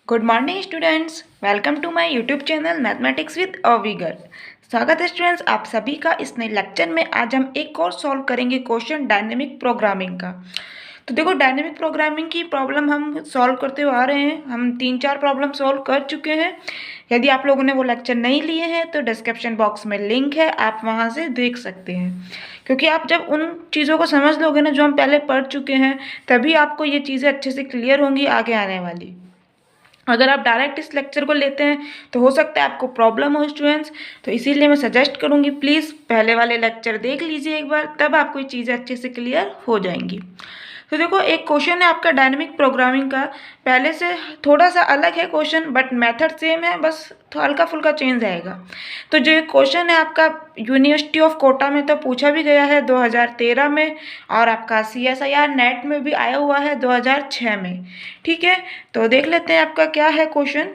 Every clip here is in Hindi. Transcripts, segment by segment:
Good morning students, welcome to my YouTube channel mathematics with अविगर। स्वागत है स्टूडेंट्स आप सभी का इस नए लेक्चर में। आज हम एक और सॉल्व करेंगे क्वेश्चन डायनेमिक प्रोग्रामिंग का। तो देखो, डायनेमिक प्रोग्रामिंग की प्रॉब्लम हम सॉल्व करते हुए आ रहे हैं। हम 3-4 प्रॉब्लम सॉल्व कर चुके हैं। यदि आप लोगों ने वो लेक्चर नहीं लिए हैं तो डिस्क्रिप्शन बॉक्स में लिंक है, आप वहाँ से देख सकते हैं। क्योंकि आप जब उन चीज़ों को समझ लोगे ना जो हम पहले पढ़ चुके हैं, तभी आपको ये चीज़ें अच्छे से क्लियर होंगी आगे आने वाली। अगर आप डायरेक्ट इस लेक्चर को लेते हैं तो हो सकता है आपको प्रॉब्लम हो स्टूडेंट्स। तो इसीलिए मैं सजेस्ट करूंगी, प्लीज़ पहले वाले लेक्चर देख लीजिए एक बार, तब आपको ये चीज़ें अच्छे से क्लियर हो जाएंगी। तो देखो, एक क्वेश्चन है आपका डायनेमिक प्रोग्रामिंग का। पहले से थोड़ा सा अलग है क्वेश्चन, बट मेथड सेम है, बस हल्का फुल्का चेंज आएगा। तो जो क्वेश्चन है आपका, यूनिवर्सिटी ऑफ कोटा में तो पूछा भी गया है 2013 में, और आपका CSIR नेट में भी आया हुआ है 2006 में। ठीक है, तो देख लेते हैं आपका क्या है क्वेश्चन।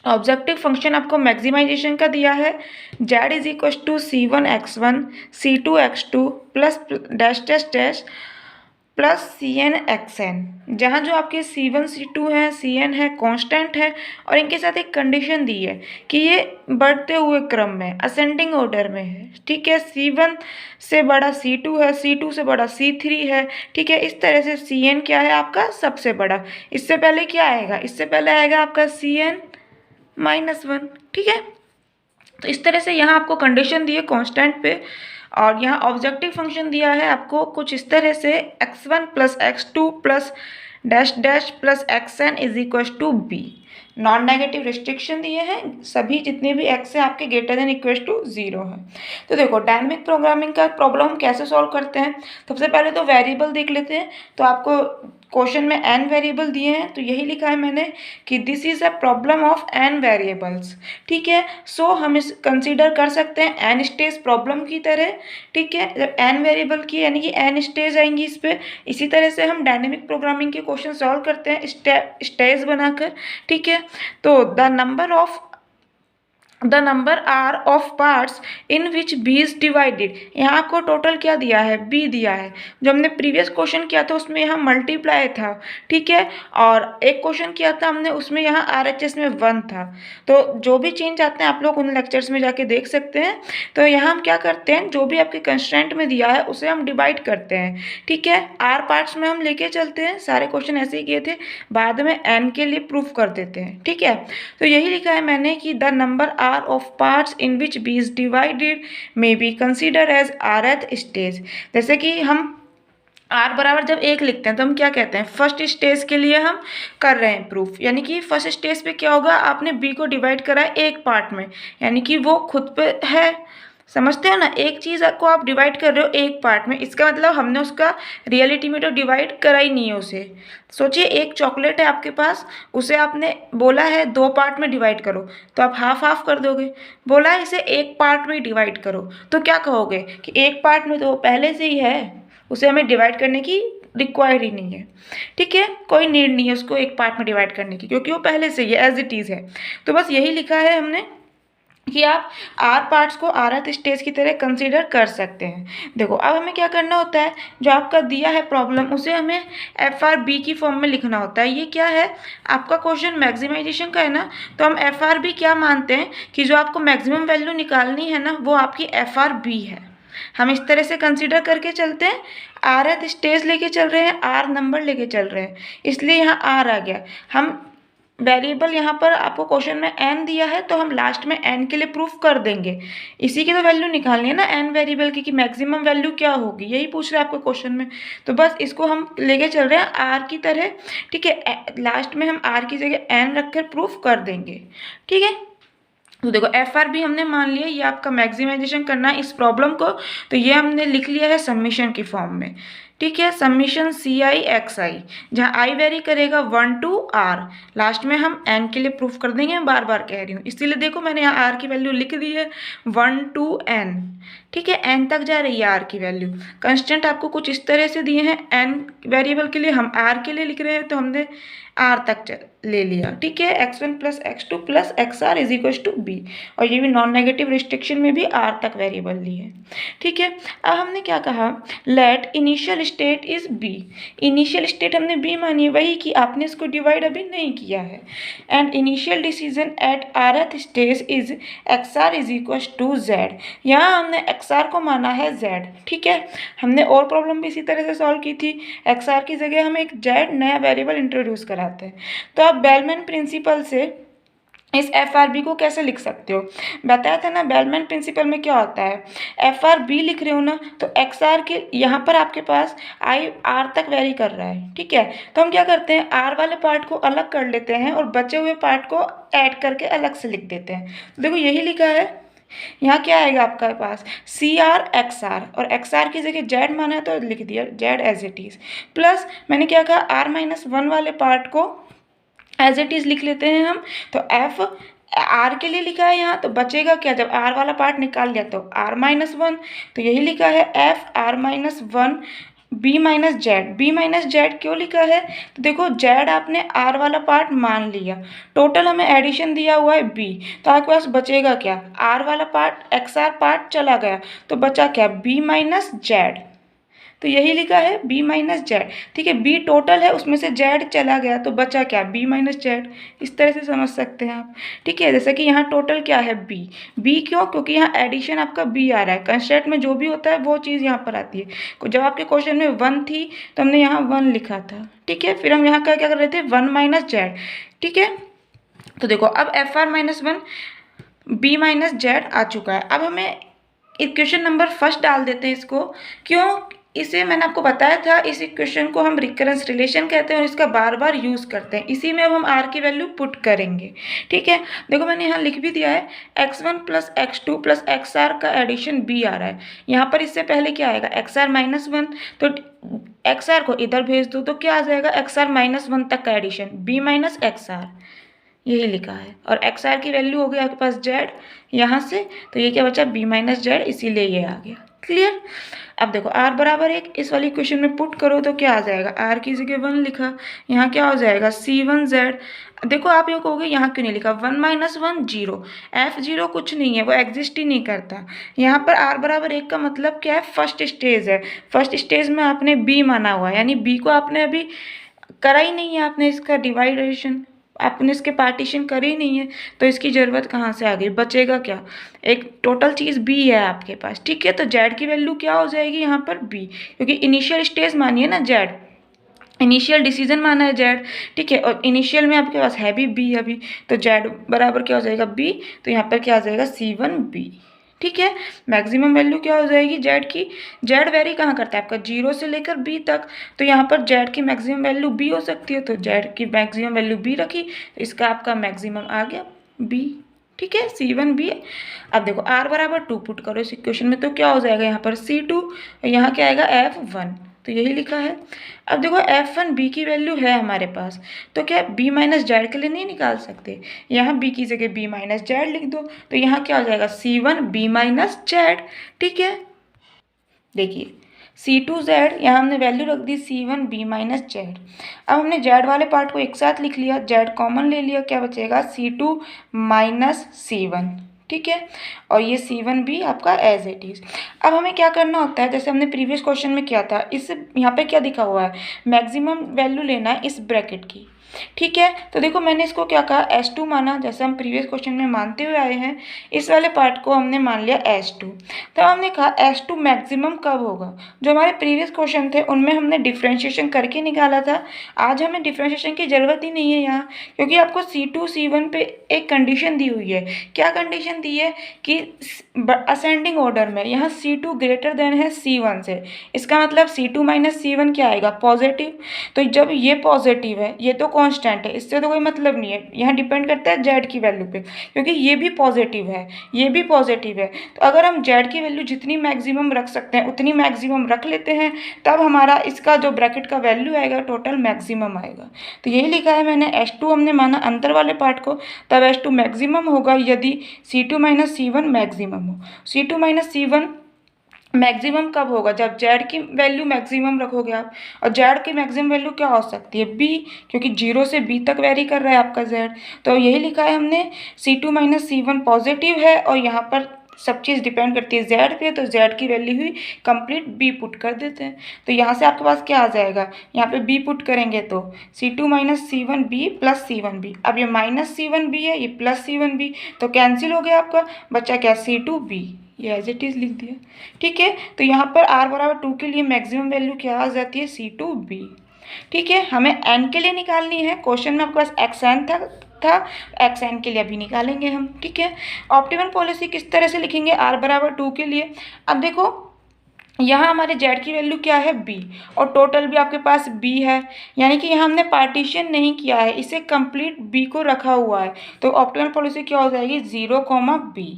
ऑब्जेक्टिव फंक्शन आपको मैक्सिमाइजेशन का दिया है। z is equal to C1x1 C2x2 plus dash dash dash plus CN XN, जहाँ जो आपके C1 C2 हैं, CN है, कांस्टेंट है, और इनके साथ एक कंडीशन दी है कि ये बढ़ते हुए क्रम में असेंडिंग ऑर्डर में है। ठीक है, C1 से बड़ा C2 है, C2 से बड़ा C3 है। ठीक है, इस तरह से CN क्या है आपका सबसे बड़ा। इससे पहले क्या आएगा, इससे पहले आएगा आपका CN-1। ठीक है, तो इस तरह से यहाँ आपको कंडीशन दी है कांस्टेंट पे, और यहाँ ऑब्जेक्टिव फंक्शन दिया है आपको कुछ इस तरह से x1 plus x2 plus dash dash plus xn is equal to B. Non negative restriction दिए हैं, सभी जितने भी x है आपके ग्रेटर देन इक्वल टू 0 है। तो देखो, डायनेमिक प्रोग्रामिंग का प्रॉब्लम हम कैसे सॉल्व करते हैं। सबसे पहले तो वेरिएबल देख लेते हैं। तो आपको क्वेश्चन में n वेरिएबल दिए हैं, तो यही लिखा है मैंने कि this is a problem of n variables. ठीक है, सो हम इस कंसीडर कर सकते हैं n स्टेज प्रॉब्लम की तरह। ठीक है, जब n वेरिएबल की यानी कि n स्टेज आएंगी इस पे। इसी तरह से हम डायनेमिक प्रोग्रामिंग के क्वेश्चन सॉल्व करते हैं स्टेज बनाकर। ठीक है, तो the number R of parts in which B is divided. यहाँ आपको टोटल क्या दिया है, बी दिया है। जो हमने प्रीवियस क्वेश्चन किया था उसमें यहाँ मल्टीप्लाई था। ठीक है, और एक क्वेश्चन किया था हमने उसमें यहाँ RHS में 1 था। तो जो भी चेंज आते हैं आप लोग उन लेक्चर्स में जाके देख सकते हैं। तो यहाँ हम क्या करते हैं, जो भी आपके कंस्ट्रेंट में दिया है उसे हम डिवाइड करते हैं। ठीक है, आर पार्ट्स में हम लेके चलते हैं, सारे क्वेश्चन ऐसे ही किए थे, बाद में एन के लिए प्रूफ कर देते हैं। ठीक है, तो यही लिखा है मैंने कि the number R of parts in which B is divided may be consider as rth stage. जैसे कि हम आर बराबर जब 1 लिखते हैं तो हम क्या कहते हैं, फर्स्ट स्टेज के लिए हम कर रहे हैं प्रूफ। यानी कि फर्स्ट स्टेज पे क्या होगा, आपने बी को डिवाइड करा है एक पार्ट में, यानी कि वो खुद पे है। समझते हो ना, एक चीज़ को आप डिवाइड कर रहे हो एक पार्ट में, इसका मतलब हमने उसका रियलिटी में तो डिवाइड करा ही नहीं है उसे। सोचिए, एक चॉकलेट है आपके पास, उसे आपने बोला है 2 पार्ट में डिवाइड करो, तो आप हाफ हाफ कर दोगे। बोला है इसे एक पार्ट में डिवाइड करो, तो क्या कहोगे कि एक पार्ट में तो पहले से ही है, उसे हमें डिवाइड करने की रिक्वायर ही नहीं है। ठीक है, कोई नीड नहीं है उसको एक पार्ट में डिवाइड करने की, क्योंकि वो पहले से ही है, एज इट इज़ है। तो बस यही लिखा है हमने कि आप आर पार्ट्स को rth स्टेज की तरह कंसीडर कर सकते हैं। देखो, अब हमें क्या करना होता है, जो आपका दिया है प्रॉब्लम उसे हमें FRB की फॉर्म में लिखना होता है। ये क्या है, आपका क्वेश्चन मैक्सिमाइजेशन का है ना, तो हम FRB क्या मानते हैं कि जो आपको मैक्सिमम वैल्यू निकालनी है ना, वो आपकी FRB है। हम इस तरह से कंसीडर करके चलते हैं, rth स्टेज लेके चल रहे हैं, R नंबर लेके चल रहे हैं, इसलिए यहाँ R आ गया। हम वेरिएबल यहाँ पर आपको क्वेश्चन में n दिया है, तो हम लास्ट में n के लिए प्रूफ कर देंगे। इसी की तो वैल्यू निकालनी है ना n वेरिएबल की, कि मैक्सिमम वैल्यू क्या होगी, यही पूछ रहे हैं आपको क्वेश्चन में। तो बस इसको हम लेके चल रहे हैं r की तरह। ठीक है, लास्ट में हम r की जगह n रखकर प्रूफ कर देंगे। ठीक है, तो देखो FRB हमने मान लिया, ये आपका मैक्सिमाइजेशन करना है इस प्रॉब्लम को, तो ये हमने लिख लिया है समीशन की फॉर्म में। ठीक है, समीशन CI XI, जहाँ I वेरी करेगा 1 to R, लास्ट में हम N के लिए प्रूफ कर देंगे। मैं बार बार कह रही हूँ, इसीलिए देखो मैंने यहाँ R की वैल्यू लिख दी है 1 to N। ठीक है, N तक जा रही है R की वैल्यू। कंस्टेंट आपको कुछ इस तरह से दिए हैं, N वेरिएबल के लिए, हम R के लिए लिख रहे हैं, तो हमने R तक ले लिया। ठीक है, x1 plus x2 plus xr is equal to B, और ये भी नॉन नेगेटिव रिस्ट्रिक्शन में भी R तक वेरिएबल ली है। ठीक है, अब हमने क्या कहा, let initial state is B, initial state हमने बी मानी है, वही कि आपने इसको डिवाइड अभी नहीं किया है। And initial decision at rth stage is X R is equal to Z, यहाँ हमने एक्स आर को माना है जेड। ठीक है, हमने और प्रॉब्लम भी इसी तरह से सॉल्व की थी, एक्स आर की जगह हम एक जेड नया वेरिएबल इंट्रोड्यूस कराते हैं। तो आप बेलमैन प्रिंसिपल से इस एफ आर बी को कैसे लिख सकते हो, बताया था ना बेलमैन प्रिंसिपल में क्या होता है, एफ आर बी लिख रहे हो ना, तो एक्स आर के यहाँ पर आपके पास आई आर तक वेरी कर रहा है। ठीक है, तो हम क्या करते हैं, आर वाले पार्ट को अलग कर लेते हैं और बचे हुए पार्ट को ऐड करके अलग से लिख देते हैं। देखो यही लिखा है, यहाँ क्या आएगा आपके पास सी आर एक्स आर, और एक्स आर की जगह जेड माना है तो लिख दिया Z as it is, plus मैंने क्या कहा आर माइनस वन वाले पार्ट को एज इट इज़ लिख लेते हैं हम। तो एफ आर के लिए लिखा है यहाँ, तो बचेगा क्या, जब आर वाला पार्ट निकाल लिया तो आर माइनस वन, तो यही लिखा है F R minus one B minus Z. B minus Z क्यों लिखा है, तो देखो जेड आपने आर वाला पार्ट मान लिया, टोटल हमें एडिशन दिया हुआ है बी, तो आपके पास बचेगा क्या, आर वाला पार्ट एक्स आर पार्ट चला गया तो बचा क्या बी माइनस जेड, तो यही लिखा है बी माइनस जेड। ठीक है, बी टोटल है उसमें से जेड चला गया तो बचा क्या बी माइनस जेड, इस तरह से समझ सकते हैं आप। ठीक है, जैसे कि यहाँ टोटल क्या है बी, बी क्यों, क्योंकि यहाँ एडिशन आपका बी आ रहा है, कंस्ट्रेंट में जो भी होता है वो चीज़ यहाँ पर आती है। जब आपके क्वेश्चन में वन थी तो हमने यहाँ वन लिखा था। ठीक है, फिर हम यहाँ का क्या कर रहे थे वन माइनस जेड। ठीक है, तो देखो अब F R minus one B minus Z आ चुका है। अब हमें इक्वेशन नंबर फर्स्ट डाल देते हैं इसको, क्यों, इसे मैंने आपको बताया था, इस इक्वेशन को हम रिकरेंस रिलेशन कहते हैं और इसका बार बार यूज़ करते हैं, इसी में अब हम आर की वैल्यू पुट करेंगे। ठीक है, देखो मैंने यहाँ लिख भी दिया है x1 plus x2 plus X R का एडिशन b आ रहा है, यहाँ पर इससे पहले क्या आएगा एक्स आर माइनस वन, तो एक्स आर को इधर भेज दो तो क्या आ जाएगा एक्स आर माइनस वन तक का addition b minus X R, यही लिखा है। और एक्स आर की वैल्यू हो गई आपके पास जेड यहाँ से, तो ये क्या बचा बी माइनस जेड, इसीलिए ये आ गया। क्लियर, अब देखो आर बराबर एक इस वाली इक्वेशन में पुट करो तो क्या आ जाएगा, आर की जगह वन लिखा, यहाँ क्या हो जाएगा सी वन जेड। देखो आप ये कहोगे यहाँ क्यों नहीं लिखा, one minus one zero, F zero कुछ नहीं है, वो एग्जिस्ट ही नहीं करता। यहाँ पर आर बराबर एक का मतलब क्या है, फर्स्ट स्टेज है, फर्स्ट स्टेज में आपने बी माना हुआ है, यानी बी को आपने अभी करा ही नहीं है, आपने इसका डिवाइडेशन आपने इसके पार्टीशन करी ही नहीं है, तो इसकी ज़रूरत कहाँ से आ गई, बचेगा क्या, एक टोटल चीज़ बी है आपके पास। ठीक है, तो जेड की वैल्यू क्या हो जाएगी यहाँ पर बी, क्योंकि इनिशियल स्टेज मानिए ना जेड, इनिशियल डिसीजन माना है जेड। ठीक है, और इनिशियल में आपके पास है भी बी अभी, तो जेड बराबर क्या हो जाएगा बी, तो यहाँ पर क्या आ जाएगा सी वन बी। ठीक है, मैक्सिमम वैल्यू क्या हो जाएगी जेड की, जेड वेरी कहाँ करता है आपका जीरो से लेकर बी तक, तो यहाँ पर जेड की मैक्सिमम वैल्यू बी हो सकती है, तो जेड की मैक्सिमम वैल्यू बी रखी, तो इसका आपका मैक्सिमम आ गया बी। ठीक है, सी वन बी। अब देखो आर बराबर टू पुट करो इस इक्वेशन में, तो क्या हो जाएगा यहाँ पर सी टू, यहाँ क्या आएगा एफ वन, तो यही लिखा है। अब देखो एफ वन बी की वैल्यू है हमारे पास, तो क्या बी माइनस जेड के लिए नहीं निकाल सकते, यहाँ बी की जगह बी माइनस जेड लिख दो, तो यहाँ क्या हो जाएगा सी वन बी माइनस जेड। ठीक है, देखिए सी टू जेड, यहाँ हमने वैल्यू रख दी सी वन बी माइनस जेड। अब हमने जेड वाले पार्ट को एक साथ लिख लिया, जेड कॉमन ले लिया, क्या बचेगा सी टू माइनस सी वन। ठीक है, और ये सी वन भी आपका एज इट इज़। अब हमें क्या करना होता है, जैसे हमने प्रीवियस क्वेश्चन में किया था, इस यहाँ पे क्या दिखा हुआ है, मैक्सिमम वैल्यू लेना है इस ब्रैकेट की। ठीक है, तो देखो मैंने इसको क्या कहा S2 माना, जैसे हम प्रीवियस क्वेश्चन में मानते हुए आए हैं, इस वाले पार्ट को हमने मान लिया S2। तब हमने कहा S2 मैक्सिमम कब होगा, जो हमारे प्रीवियस क्वेश्चन थे उनमें हमने डिफ्रेंशिएशन करके निकाला था, आज हमें डिफ्रेंशिएशन की ज़रूरत ही नहीं है यहाँ, क्योंकि आपको C2 C1 पे एक कंडीशन दी हुई है। क्या कंडीशन दी है कि असेंडिंग ऑर्डर में यहाँ C2 ग्रेटर देन है C1 से, इसका मतलब C2 माइनस C1 क्या आएगा पॉजिटिव, तो जब ये पॉजिटिव है, ये तो कांस्टेंट है, इससे तो कोई मतलब नहीं है, यहाँ डिपेंड करता है जेड की वैल्यू पे, क्योंकि ये भी पॉजिटिव है ये भी पॉजिटिव है, तो अगर हम जेड की वैल्यू जितनी मैक्सिमम रख सकते हैं उतनी मैक्सिमम रख लेते हैं, तब हमारा इसका जो ब्रैकेट का वैल्यू आएगा टोटल मैक्सिमम आएगा। तो यही लिखा है मैंने, S2 हमने माना अंदर वाले पार्ट को, तब S2 मैक्सिमम होगा यदि C2 माइनस C1 मैक्सिमम हो। C2 माइनस C1 मैक्सिमम कब होगा, जब जेड की वैल्यू मैक्सिमम रखोगे आप, और जेड की मैक्सिमम वैल्यू क्या हो सकती है बी, क्योंकि जीरो से बी तक वेरी कर रहा है आपका जेड, तो यही लिखा है हमने C2 माइनस C1 पॉजिटिव है और यहाँ पर सब चीज़ डिपेंड करती है जेड पे, तो जेड की वैल्यू हुई कंप्लीट बी पुट कर देते हैं। तो यहाँ से आपके पास क्या आ जाएगा, यहाँ पे बी पुट करेंगे तो C2 minus C1B plus C1B। अब ये माइनस C1B है, ये प्लस C1B, तो कैंसिल हो गया आपका, बच्चा क्या C2B, ये एज इट इज़ लिख दिया। ठीक है, तो यहाँ पर r बराबर 2 के लिए मैक्सिमम वैल्यू क्या आ जाती है, C2B। ठीक है, हमें n के लिए निकालनी है, क्वेश्चन में आपके पास xn था xn के लिए अभी निकालेंगे हम। ठीक है, ऑप्टिमल पॉलिसी किस तरह से लिखेंगे r बराबर 2 के लिए। अब देखो यहाँ हमारे z की वैल्यू क्या है b, और टोटल भी आपके पास b है, यानी कि यहाँ हमने पार्टीशन नहीं किया है, इसे कंप्लीट b को रखा हुआ है। तो ऑप्टिमल पॉलिसी क्या हो जाएगी, 0, b।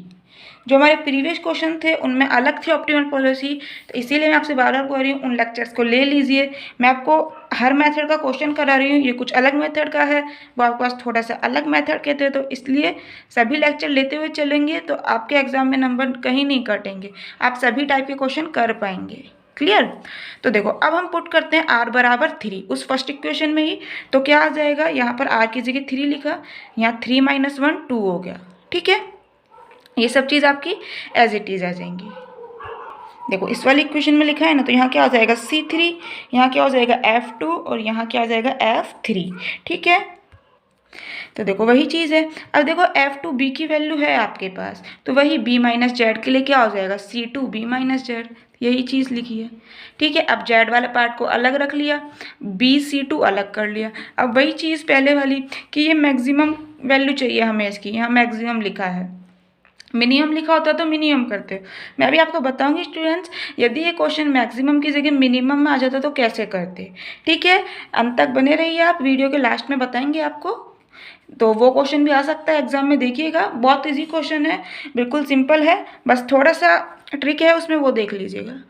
जो हमारे प्रीवियस क्वेश्चन थे उनमें अलग थी ऑप्टिमल पॉलिसी, तो इसीलिए मैं आपसे बार बार कह रही हूँ उन लेक्चर्स को ले लीजिए। मैं आपको हर मेथड का क्वेश्चन करा रही हूँ, ये कुछ अलग मेथड का है, वो आपके पास थोड़ा सा अलग मेथड के थे, तो इसलिए सभी लेक्चर लेते हुए चलेंगे तो आपके एग्जाम में नंबर कहीं नहीं कटेंगे, आप सभी टाइप के क्वेश्चन कर पाएंगे। क्लियर। तो देखो अब हम पुट करते हैं r बराबर 3 उस फर्स्ट इक्वेशन में ही, तो क्या आ जाएगा, यहाँ पर r की जगह 3 लिखा, यहाँ 3 माइनस 1 2 हो गया। ठीक है, ये सब चीज़ आपकी एज इट इज़ आ जाएंगी। देखो इस वाली इक्वेशन में लिखा है ना, तो यहाँ क्या हो जाएगा C3, यहाँ क्या हो जाएगा F2, और यहाँ क्या आ जाएगा F3। ठीक है, तो देखो वही चीज़ है। अब देखो F2 B की वैल्यू है आपके पास, तो वही B माइनस जेड के लिए क्या हो जाएगा, C2B माइनस जेड, यही चीज़ लिखी है। ठीक है, अब जेड वाले पार्ट को अलग रख लिया, BC2 अलग कर लिया। अब वही चीज़ पहले वाली कि ये मैक्सिमम वैल्यू चाहिए हमें इसकी, यहाँ मैक्सिमम लिखा है, मिनिमम लिखा होता तो मिनिमम करते। मैं भी आपको बताऊंगी स्टूडेंट्स, यदि ये क्वेश्चन मैक्सिमम की जगह मिनिमम में आ जाता तो कैसे करते। ठीक है, अंत तक बने रहिए आप, वीडियो के लास्ट में बताएंगे आपको, तो वो क्वेश्चन भी आ सकता है एग्जाम में, देखिएगा बहुत इजी क्वेश्चन है, बिल्कुल सिंपल है, बस थोड़ा सा ट्रिक है उसमें, वो देख लीजिएगा।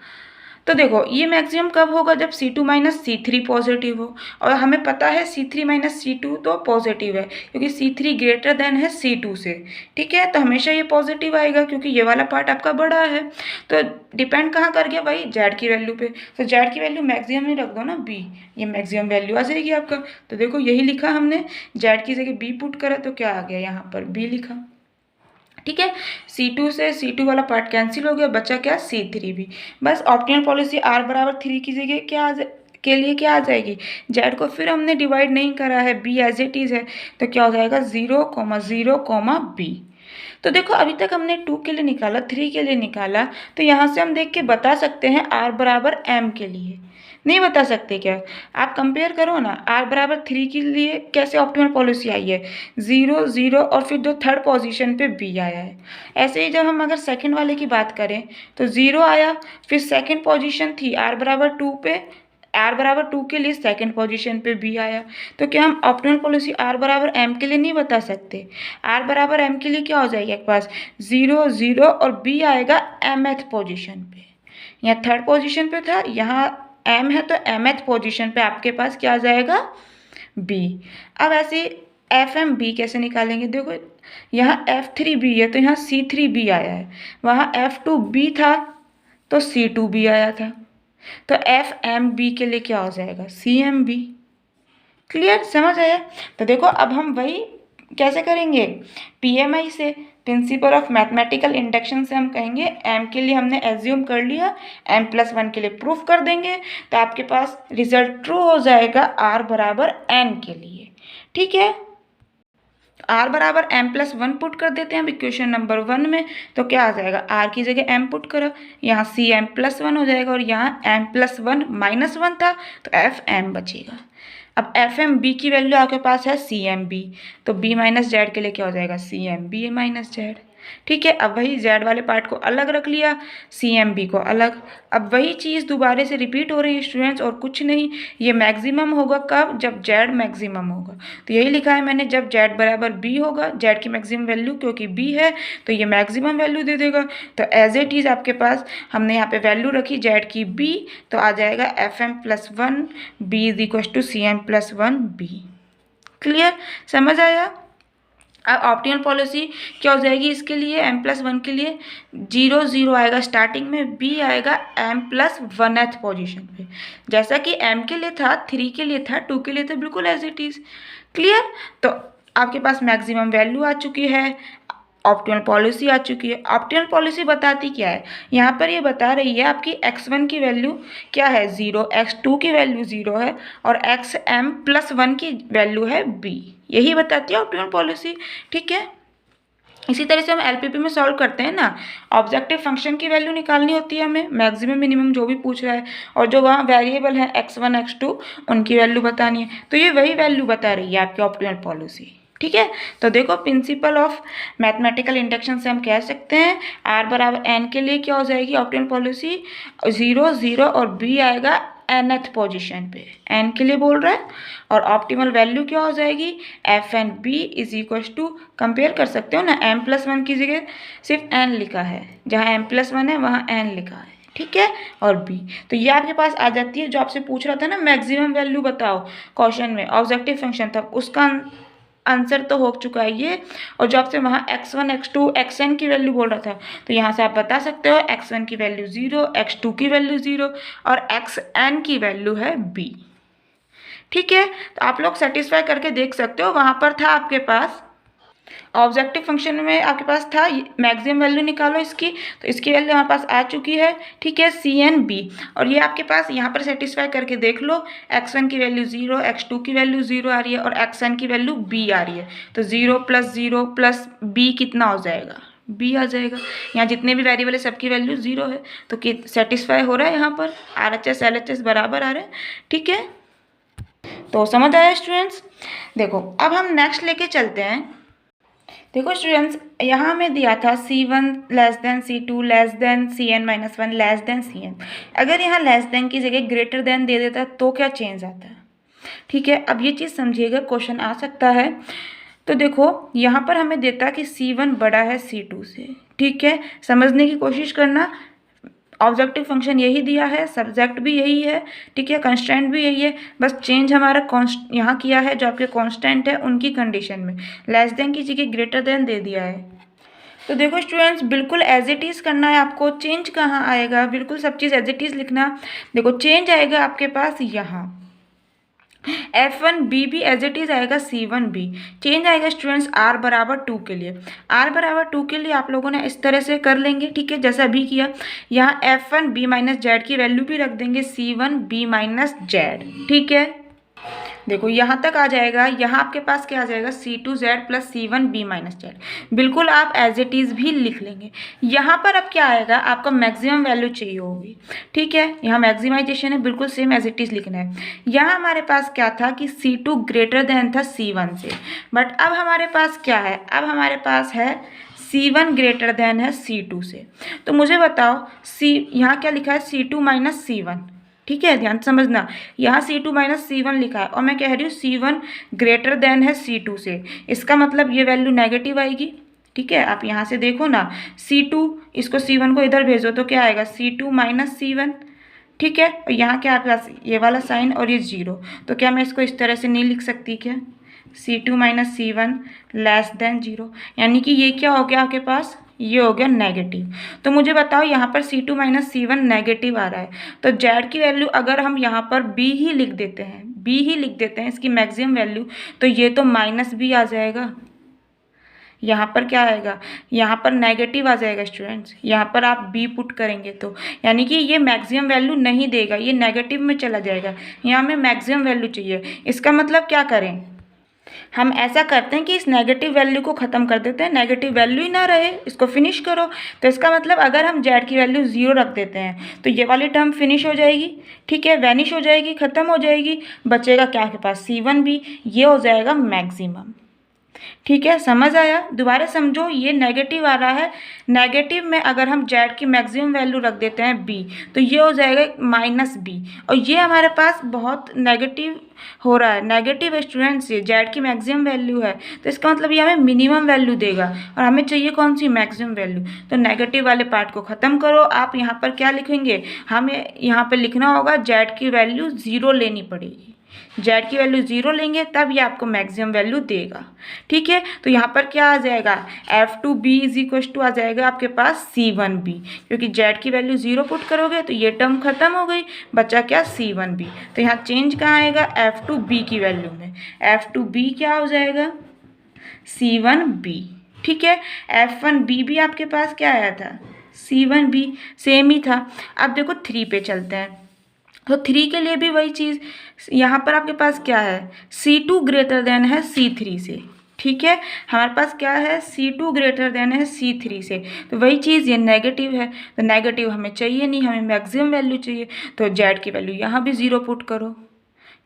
तो देखो ये मैक्सिमम कब होगा, जब C2 माइनस C3 पॉजिटिव हो, और हमें पता है C3 माइनस C2 तो पॉजिटिव है, क्योंकि C3 ग्रेटर देन है C2 से। ठीक है, तो हमेशा ये पॉजिटिव आएगा, क्योंकि ये वाला पार्ट आपका बड़ा है। तो डिपेंड कहाँ कर गया भाई, जेड की वैल्यू पे, तो जेड की वैल्यू मैक्सिमम ही रख दो ना B, ये मैक्सिमम वैल्यू आ जाएगी आपका। तो देखो यही लिखा हमने, जेड की जगह B पुट करा तो क्या आ गया, यहाँ पर B लिखा। ठीक है, C2 से C2 वाला पार्ट कैंसिल हो गया, बचा क्या, C3 भी। बस ऑप्टिमल पॉलिसी r बराबर 3 की जगह क्या आ के लिए क्या आ जाएगी, जेड को फिर हमने डिवाइड नहीं करा है, B एज इट इज़ है, तो क्या हो जाएगा 0, 0, B। तो देखो अभी तक हमने 2 के लिए निकाला, 3 के लिए निकाला, तो यहाँ से हम देख के बता सकते हैं r बराबर m के लिए, नहीं बता सकते क्या, आप कंपेयर करो ना, r बराबर 3 के लिए कैसे ऑप्टिमल पॉलिसी आई है, 0, 0, और फिर जो थर्ड पोजीशन पे b आया है। ऐसे ही जब हम अगर सेकंड वाले की बात करें तो 0 आया, फिर सेकंड पोजीशन थी r बराबर 2 पे, r बराबर 2 के लिए सेकंड पोजीशन पे b आया। तो क्या हम ऑप्टिमल पॉलिसी r बराबर m के लिए नहीं बता सकते, r बराबर m के लिए क्या हो जाएगा आपके पास 0, 0, और b आएगा mth पोजीशन पे, यहाँ थर्ड पोजीशन पे था, यहाँ m है तो mth पोजीशन पे आपके पास क्या आ जाएगा b। अब ऐसे FMB कैसे निकालेंगे, देखो यहाँ F3B है तो यहाँ C3B आया है, वहाँ F2B था तो C2B आया था, तो FMB के लिए क्या हो जाएगा CMB। क्लियर, समझ आया। तो देखो अब हम वही कैसे करेंगे, PMI से, प्रिंसिपल ऑफ मैथमेटिकल इंडक्शन से हम कहेंगे m के लिए हमने एज्यूम कर लिया, m+1 के लिए प्रूफ कर देंगे, तो आपके पास रिजल्ट ट्रू हो जाएगा r बराबर n के लिए। ठीक है, r बराबर m+1 पुट कर देते हैं हम इक्वेशन नंबर 1 में, तो क्या आ जाएगा, r की जगह m पुट करो, यहाँ Cm+1 हो जाएगा, और यहाँ m+1 था तो Fm बचेगा। अब FMB की वैल्यू आपके पास है CMB, तो B माइनस जेड के लिए क्या हो जाएगा CMB माइनस जेड। ठीक है, अब वही जेड वाले पार्ट को अलग रख लिया, CMB को अलग। अब वही चीज़ दोबारा से रिपीट हो रही है स्टूडेंट्स, और कुछ नहीं, ये मैक्सिमम होगा कब, जब जेड मैक्सिमम होगा। तो यही लिखा है मैंने, जब जेड बराबर B होगा, जेड की मैक्सिमम वैल्यू क्योंकि B है तो ये मैक्सिमम वैल्यू दे देगा। तो एज इट इज़ आपके पास हमने यहाँ पे वैल्यू रखी जेड की B, तो आ जाएगा FM+1 B is equal to CM+1 B। Clear, समझ आया। अब ऑप्टिमल पॉलिसी क्या हो जाएगी इसके लिए, m+1 के लिए 0, 0 आएगा स्टार्टिंग में, b आएगा m+1th पोजीशन पे, जैसा कि m के लिए था, 3 के लिए था, 2 के लिए था, बिल्कुल एज इट इज़। क्लियर, तो आपके पास मैक्सिमम वैल्यू आ चुकी है, ऑप्टिमल पॉलिसी आ चुकी है। ऑप्टिमल पॉलिसी बताती क्या है, यहाँ पर ये बता रही है आपकी x1 की वैल्यू क्या है 0, x2 की वैल्यू 0 है और xm+1 की वैल्यू है b। यही बताती है ऑप्टिमल पॉलिसी। ठीक है, इसी तरह से हम एलपीपी में सॉल्व करते हैं ना, ऑब्जेक्टिव फंक्शन की वैल्यू निकालनी होती है हमें, मैक्सिमम मिनिमम जो भी पूछ रहा है, और जो वहाँ वेरिएबल है x1 x2 उनकी वैल्यू बतानी है। तो ये वही वैल्यू बता रही है आपकी ऑप्टिमल पॉलिसी। ठीक है, तो देखो प्रिंसिपल ऑफ मैथमेटिकल इंडक्शन से हम कह सकते हैं r बराबर n के लिए क्या हो जाएगी ऑप्टिमल पॉलिसी 0 0 और b आएगा nth पोजीशन पे, n के लिए बोल रहा है। और ऑप्टिमल वैल्यू क्या हो जाएगी F N B is equal to, compare कर सकते हो ना, m+1 की जगह सिर्फ n लिखा है, जहाँ m+1 है वहाँ n लिखा है। ठीक है, और b, तो ये आपके पास आ जाती है। जो आपसे पूछ रहा था ना मैक्सिमम वैल्यू बताओ क्वेश्चन में, ऑब्जेक्टिव फंक्शन था, उसका आंसर तो हो चुका है ये। और जो आपसे वहाँ x1 x2 xn की वैल्यू बोल रहा था, तो यहाँ से आप बता सकते हो x1 की वैल्यू 0, x2 की वैल्यू 0 और xn की वैल्यू है b। ठीक है, तो आप लोग सेटिस्फाई करके देख सकते हो। वहाँ पर था आपके पास ऑब्जेक्टिव फंक्शन में आपके पास था मैक्सिमम वैल्यू निकालो इसकी, तो इसकी वैल्यू हमारे पास आ चुकी है। ठीक है, सी एन बी, और ये आपके पास यहाँ पर सेटिस्फाई करके देख लो, x1 की वैल्यू 0, x2 की वैल्यू 0 आ रही है और xn की वैल्यू b आ रही है। तो 0 + 0 + b कितना हो जाएगा, b आ जाएगा। यहाँ जितने भी वेरिएबल है सबकी वैल्यू 0 है, तो सेटिस्फाई हो रहा है यहाँ पर, RHS LHS बराबर आ रहे हैं। ठीक है, तो समझ आया स्टूडेंट्स। देखो अब हम नेक्स्ट लेके चलते हैं। देखो स्टूडेंट्स, यहाँ हमें दिया था C1 < C2 Cn-1 Cn। अगर यहाँ लेस देन की जगह ग्रेटर देन दे देता तो क्या चेंज आता है। ठीक है, अब ये चीज़ समझिएगा, क्वेश्चन आ सकता है। तो देखो यहाँ पर हमें देता कि C1 बड़ा है C2 से। ठीक है, समझने की कोशिश करना, ऑब्जेक्टिव फंक्शन यही दिया है, सब्जेक्ट भी यही है। ठीक है, कंस्टेंट भी यही है, बस चेंज हमारा यहाँ किया है, जो आपके कांस्टेंट है उनकी कंडीशन में लेस देन की जगह ग्रेटर देन दे दिया है। तो देखो स्टूडेंट्स, बिल्कुल एज इट इज़ करना है आपको, चेंज कहाँ आएगा, बिल्कुल सब चीज़ एज इट इज़ लिखना। देखो चेंज आएगा आपके पास यहाँ F1 भी एज इट इज़ आएगा C1 भी। चेंज आएगा स्टूडेंट्स R बराबर 2 के लिए। R बराबर 2 के लिए आप लोगों ने इस तरह से कर लेंगे। ठीक है, जैसा अभी किया, यहाँ F1 B - Z की वैल्यू भी रख देंगे C1 B - Z। ठीक है, देखो यहाँ तक आ जाएगा। यहाँ आपके पास क्या आ जाएगा C2Z + C1 B - Z। बिल्कुल आप एज इट इज़ भी लिख लेंगे। यहाँ पर अब क्या आएगा, आपका मैक्सिमम वैल्यू चाहिए होगी। ठीक है, यहाँ मैक्सिमाइजेशन है, बिल्कुल सेम एज इट इज़ लिखना है। यहाँ हमारे पास क्या था कि C2 ग्रेटर देन था C1 से, बट अब हमारे पास क्या है, अब हमारे पास है C1 ग्रेटर देन है C2 से। तो मुझे बताओ यहाँ क्या लिखा है C2 - C1। ठीक है, ध्यान समझना, यहाँ C2 - C1 लिखा है और मैं कह रही हूँ C1 ग्रेटर देन है C2 से, इसका मतलब ये वैल्यू नेगेटिव आएगी। ठीक है, आप यहाँ से देखो ना, C2 इसको C1 को इधर भेजो तो क्या आएगा C2 - C1। ठीक है, और यहाँ क्या आपके पास ये वाला साइन और ये 0, तो क्या मैं इसको इस तरह से नहीं लिख सकती क्या, C2 - C1 लेस देन 0, यानी कि ये क्या हो गया आपके पास, ये हो गया नेगेटिव। तो मुझे बताओ यहाँ पर C2 - C1 नेगेटिव आ रहा है, तो Z की वैल्यू अगर हम यहाँ पर B ही लिख देते हैं, B ही लिख देते हैं इसकी मैक्सिमम वैल्यू, तो ये तो -B आ जाएगा। यहाँ पर क्या आएगा, यहाँ पर नेगेटिव आ जाएगा स्टूडेंट्स। यहाँ पर आप B पुट करेंगे तो यानी कि ये मैक्सिमम वैल्यू नहीं देगा, ये नेगेटिव में चला जाएगा। यहाँ हमें मैक्सिमम वैल्यू चाहिए, इसका मतलब क्या करें, हम ऐसा करते हैं कि इस नेगेटिव वैल्यू को ख़त्म कर देते हैं, नेगेटिव वैल्यू ही ना रहे, इसको फिनिश करो। तो इसका मतलब अगर हम Z की वैल्यू 0 रख देते हैं तो ये वाली टर्म फिनिश हो जाएगी। ठीक है, वैनिश हो जाएगी, ख़त्म हो जाएगी, बचेगा क्या आपके पास C1 भी, ये हो जाएगा मैक्सिमम। ठीक है, समझ आया, दोबारा समझो, ये नेगेटिव आ रहा है, नेगेटिव में अगर हम Z की मैक्सिमम वैल्यू रख देते हैं B, तो ये हो जाएगा -B, और ये हमारे पास बहुत नेगेटिव हो रहा है, नेगेटिव स्टूडेंट्स, ये Z की मैक्सिमम वैल्यू है, तो इसका मतलब ये हमें मिनिमम वैल्यू देगा और हमें चाहिए कौन सी, मैक्सिमम वैल्यू। तो नेगेटिव वाले पार्ट को ख़त्म करो। आप यहाँ पर क्या लिखेंगे, हमें यहाँ पर लिखना होगा Z की वैल्यू 0 लेनी पड़ेगी, Z की वैल्यू 0 लेंगे तब ये आपको मैक्सिमम वैल्यू देगा। ठीक है, तो यहाँ पर क्या आ जाएगा, F2B = आ जाएगा आपके पास C1B, क्योंकि Z की वैल्यू 0 पुट करोगे तो ये टर्म खत्म हो गई, बचा क्या C1B। तो यहाँ चेंज कहाँ आएगा, F2B की वैल्यू में, F2B क्या हो जाएगा C1B। ठीक है। F1B भी आपके पास क्या आया था, C1B, सेम ही था। अब देखो 3 पे चलते हैं, तो 3 के लिए भी वही चीज़, यहाँ पर आपके पास क्या है, C2 ग्रेटर देन है C3 से, ठीक है। हमारे पास क्या है, C2 ग्रेटर देन है C3 से, तो वही चीज़ ये नेगेटिव है, तो नेगेटिव हमें चाहिए नहीं, हमें मैक्सिमम वैल्यू चाहिए, तो Z की वैल्यू यहाँ भी 0 पुट करो,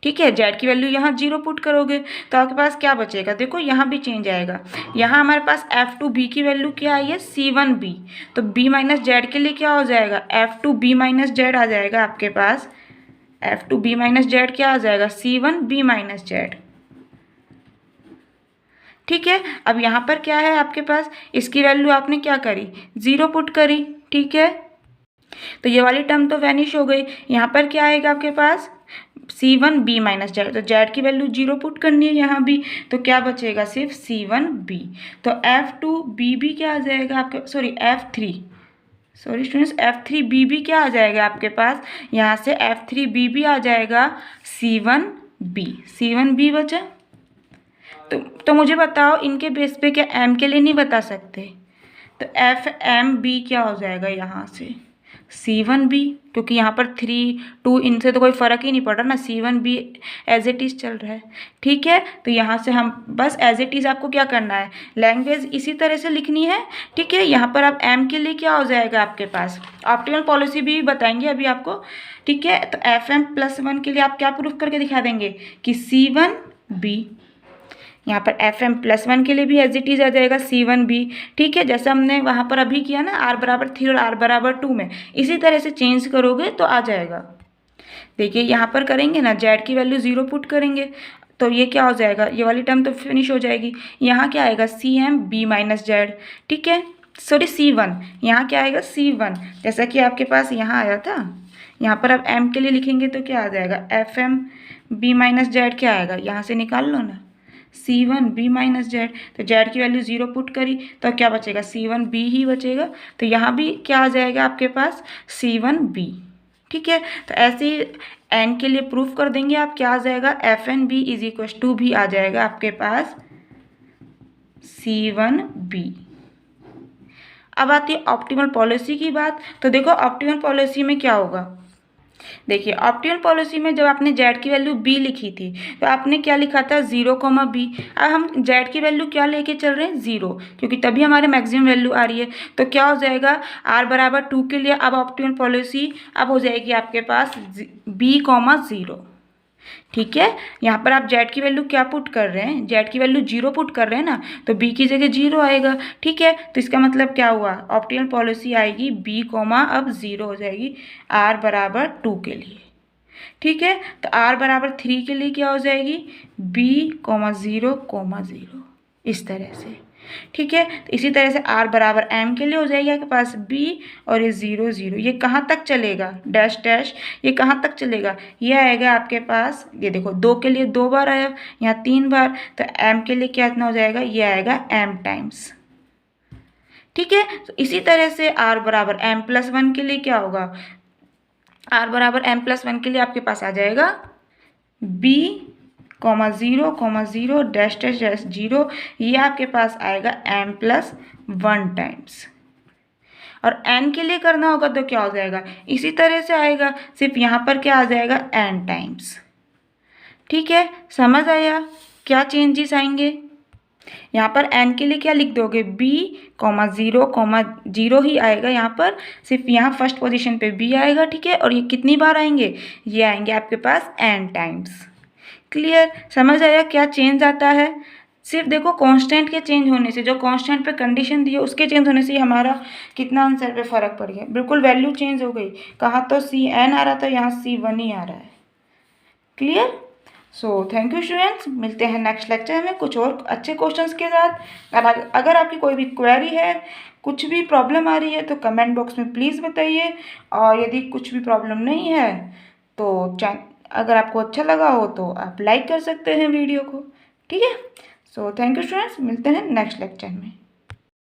ठीक है। Z की वैल्यू यहाँ 0 पुट करोगे तो आपके पास क्या बचेगा, देखो यहाँ भी चेंज आएगा। यहाँ हमारे पास F2B की वैल्यू क्या आई है, C1B, तो B माइनस जेड के लिए क्या हो जाएगा, F2B माइनस जेड आ जाएगा आपके पास। F2B माइनस जेड क्या आ जाएगा, C1B माइनस जेड, ठीक है। अब यहाँ पर क्या है आपके पास, इसकी वैल्यू आपने क्या करी, 0 पुट करी, ठीक है। तो ये वाली टर्म तो वैनिश हो गई। यहाँ पर क्या आएगा आपके पास, C1B माइनस जेड, तो जेड की वैल्यू 0 पुट करनी है यहाँ भी, तो क्या बचेगा, सिर्फ C1B। तो F2BB क्या आ जाएगा आपके, सॉरी स्टूडेंट्स, F3BB क्या आ जाएगा आपके पास, यहाँ से F3BB आ जाएगा C1B बचा। तो मुझे बताओ इनके बेस पे क्या M के लिए नहीं बता सकते, तो FMB क्या हो जाएगा यहाँ से, C1B, क्योंकि यहाँ पर 3, 2 इनसे तो कोई फ़र्क ही नहीं पड़ रहा ना, C1B एज इट इज़ चल रहा है, ठीक है। तो यहाँ से हम बस एज इट इज़ आपको क्या करना है, लैंग्वेज इसी तरह से लिखनी है, ठीक है। यहाँ पर आप M के लिए क्या हो जाएगा आपके पास, ऑप्टिमल पॉलिसी भी बताएंगे अभी आपको, ठीक है। तो FM+1 के लिए आप क्या प्रूफ करके दिखा देंगे कि C1B, यहाँ पर FM+1 के लिए भी एज इट इज़ आ जाएगा C1B, ठीक है। जैसा हमने वहाँ पर अभी किया ना R=3 और R=2 में, इसी तरह से चेंज करोगे तो आ जाएगा। देखिए यहाँ पर करेंगे ना, Z की वैल्यू 0 पुट करेंगे तो ये क्या हो जाएगा, ये वाली टर्म तो फिनिश हो जाएगी। यहाँ क्या आएगा, CMB माइनस जेड, ठीक है, सॉरी C1, यहाँ क्या आएगा C1, जैसा कि आपके पास यहाँ आया था। यहाँ पर आप M के लिए लिखेंगे तो क्या आ जाएगा, FMB माइनस जेड क्या आएगा, यहाँ से निकाल लो ना, C1B माइनस जेड, तो जेड की वैल्यू 0 पुट करी तो क्या बचेगा, C1B ही बचेगा। तो यहाँ भी क्या आ जाएगा आपके पास, C1B, ठीक है। तो ऐसे ही N के लिए प्रूफ कर देंगे आप, क्या आ जाएगा, FNB इज इक्व टू भी आ जाएगा आपके पास C1B। अब आती है ऑप्टिमल पॉलिसी की बात। तो देखो ऑप्टिमल पॉलिसी में क्या होगा, देखिए ऑप्टिमल पॉलिसी में जब आपने जेड की वैल्यू B लिखी थी तो आपने क्या लिखा था, 0,B। अब हम जेड की वैल्यू क्या लेके चल रहे हैं, 0, क्योंकि तभी हमारे मैक्सिमम वैल्यू आ रही है। तो क्या हो जाएगा, R=2 के लिए अब ऑप्टिमल पॉलिसी अब हो जाएगी आपके पास B,0, ठीक है। यहाँ पर आप जेड की वैल्यू क्या पुट कर रहे हैं, जेड की वैल्यू 0 पुट कर रहे हैं ना, तो B की जगह 0 आएगा, ठीक है। तो इसका मतलब क्या हुआ, ऑप्टिमल पॉलिसी आएगी B, अब 0 हो जाएगी R=2 के लिए, ठीक है। तो R=3 के लिए क्या हो जाएगी, B,0,0 इस तरह से, ठीक है। तो इसी तरह से R=M के लिए हो जाएगी आपके पास B और ये 0, 0, ये कहाँ तक चलेगा, डैश डैश, ये कहाँ तक चलेगा, ये आएगा आपके पास, ये देखो 2 के लिए 2 बार आया, यहाँ 3 बार, तो M के लिए क्या इतना हो जाएगा, ये आएगा M टाइम्स, ठीक है। तो इसी तरह से R=M+1 के लिए क्या होगा, R=M+1 के लिए आपके पास आ जाएगा B,0,0 डैश डैश डैश 0, ये आपके पास आएगा M+1 टाइम्स। और N के लिए करना होगा तो क्या हो जाएगा, इसी तरह से आएगा, सिर्फ यहाँ पर क्या आ जाएगा, N टाइम्स, ठीक है। समझ आया क्या चेंजेस आएंगे, यहाँ पर N के लिए क्या लिख दोगे, B,0,0 ही आएगा, यहाँ पर सिर्फ यहाँ फर्स्ट पोजीशन पे B आएगा, ठीक है। और ये कितनी बार आएंगे, ये आएंगे आपके पास N टाइम्स। क्लियर, समझ आया क्या चेंज आता है, सिर्फ देखो कांस्टेंट के चेंज होने से, जो कांस्टेंट पे कंडीशन दी है उसके चेंज होने से हमारा कितना आंसर पे फ़र्क पड़ गया, बिल्कुल वैल्यू चेंज हो गई, कहाँ तो CN आ रहा था, यहाँ C1 ही आ रहा है। Clear, so thank you students, मिलते हैं नेक्स्ट लेक्चर में कुछ और अच्छे क्वेश्चंस के साथ। अगर आपकी कोई भी क्वेरी है, कुछ भी प्रॉब्लम आ रही है तो कमेंट बॉक्स में प्लीज़ बताइए, और यदि कुछ भी प्रॉब्लम नहीं है तो अगर आपको अच्छा लगा हो तो आप लाइक कर सकते हैं वीडियो को, ठीक है। सो थैंक यू स्टूडेंट्स, मिलते हैं नेक्स्ट लेक्चर में।